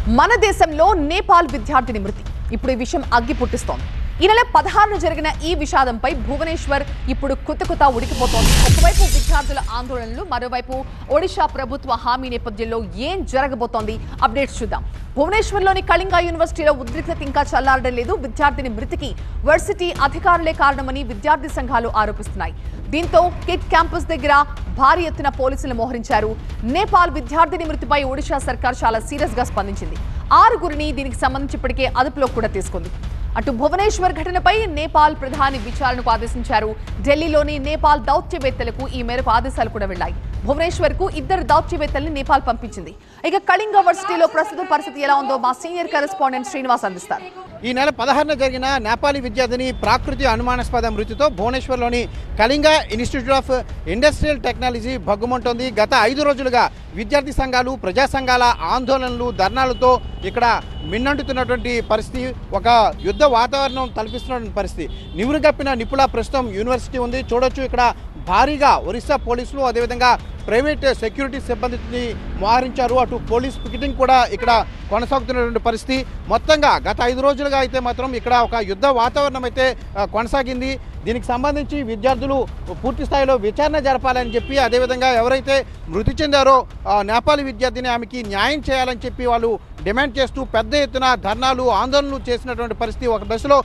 మన దేశంలో నేపాల్ విద్యార్థిని మృతి ఇప్పుడు ఈ విషయం అగ్గి పుట్టిస్తోంది. ఈ నెల 16న జరిగిన ఈ విషాదంపై భువనేశ్వర్ ఇప్పుడు కుతకుత ఉడికిపోతోంది. ఒకవైపు విద్యార్థుల ఆందోళనలు, మరోవైపు ఒడిషా ప్రభుత్వ హామీ నేపథ్యంలో ఏం జరగబోతోంది? అప్డేట్స్ చూద్దాం. భువనేశ్వర్లోని కళింగ యూనివర్సిటీలో ఉద్రిక్తత ఇంకా చల్లారడం లేదు. విద్యార్థిని మృతికి వర్సిటీ అధికారులే కారణమని విద్యార్థి సంఘాలు ఆరోపిస్తున్నాయి. దీంతో కిట్ క్యాంపస్ దగ్గర భారీ ఎత్తున పోలీసులు మోహరించారు. నేపాల్ విద్యార్థిని మృతిపై ఒడిషా సర్కార్ చాలా సీరియస్ గా స్పందించింది. 6గురిని దీనికి సంబంధించి ఇప్పటికే అదుపులో కూడా తీసుకుంది. అటు భువనేశ్వర్ ఘటనపై నేపాల్ ప్రధాని విచారణకు ఆదేశించారు. ఢిల్లీలోని నేపాల్ దౌత్యవేత్తలకు ఈ మేరకు ఆదేశాలు కూడా వెళ్లాయి. భువనేశ్వర్ కు 2 దౌత్యవేత్తల్ని నేపాల్ పంపించింది. ఇక కళింగ వర్సిటీలో ప్రస్తుతం పరిస్థితి ఎలా ఉందో మా సీనియర్ కరెస్పాండెంట్ శ్రీనివాస్ అందిస్తారు. ఈ నెల 16న జరిగిన నేపాలీ విద్యార్థిని ప్రాకృతి అనుమానాస్పద మృతితో భువనేశ్వర్లోని Kalinga institute of industrial technology భగ్గుమంటోంది. గత 5 రోజులుగా విద్యార్థి సంఘాలు, ప్రజా సంఘాల ఆందోళనలు, ధర్నాలతో ఇక్కడ మిన్నంటుతున్నటువంటి పరిస్థితి, ఒక యుద్ధ వాతావరణం తలపిస్తున్నటువంటి పరిస్థితి. నివురుగప్పిన నిపుల ప్రస్తుతం యూనివర్సిటీ ఉంది. చూడొచ్చు, ఇక్కడ భారీగా ఒరిస్సా పోలీసులు, అదేవిధంగా ప్రైవేట్ సెక్యూరిటీ సిబ్బందిని మోహరించారు. అటు పోలీస్ పికెటింగ్ కూడా ఇక్కడ కొనసాగుతున్నటువంటి పరిస్థితి. మొత్తంగా గత 5 రోజులుగా అయితే మాత్రం ఇక్కడ ఒక యుద్ధ వాతావరణం అయితే కొనసాగింది. దీనికి సంబంధించి విద్యార్థులు పూర్తి స్థాయిలో విచారణ జరపాలని చెప్పి, అదేవిధంగా ఎవరైతే మృతి చెందారో నేపాలీ విద్యార్థిని ఆమెకి న్యాయం చేయాలని చెప్పి వాళ్ళు డిమాండ్ చేస్తూ పెద్ద ఎత్తున ధర్నాలు, ఆందోళనలు చేసినటువంటి పరిస్థితి. ఒక దశలో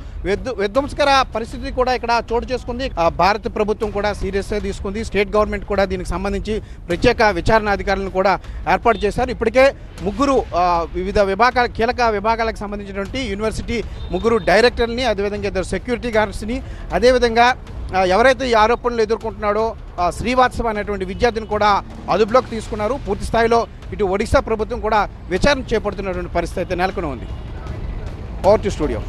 విధ్వంసకర పరిస్థితి కూడా ఇక్కడ చోటు చేసుకుంది. భారత ప్రభుత్వం కూడా సీరియస్గా తీసుకుంది. స్టేట్ గవర్నమెంట్ కూడా దీనికి సంబంధించి ప్రత్యేక విచారణ అధికారులను కూడా ఏర్పాటు చేశారు. ఇప్పటికే 3 వివిధ విభాగాల, కీలక విభాగాలకు సంబంధించినటువంటి యూనివర్సిటీ 3 డైరెక్టర్ని, అదేవిధంగా 2 సెక్యూరిటీ గార్డ్స్ని, అదేవిధంగా ఎవరైతే ఈ ఆరోపణలు ఎదుర్కొంటున్నాడో శ్రీవాత్సవ అనేటువంటి విద్యార్థిని కూడా అదుపులోకి తీసుకున్నారు. పూర్తి స్థాయిలో ఇటు ఒడిశా ప్రభుత్వం కూడా విచారణ చేపడుతున్నటువంటి పరిస్థితి అయితే నెలకొని ఉంది. Over to studio.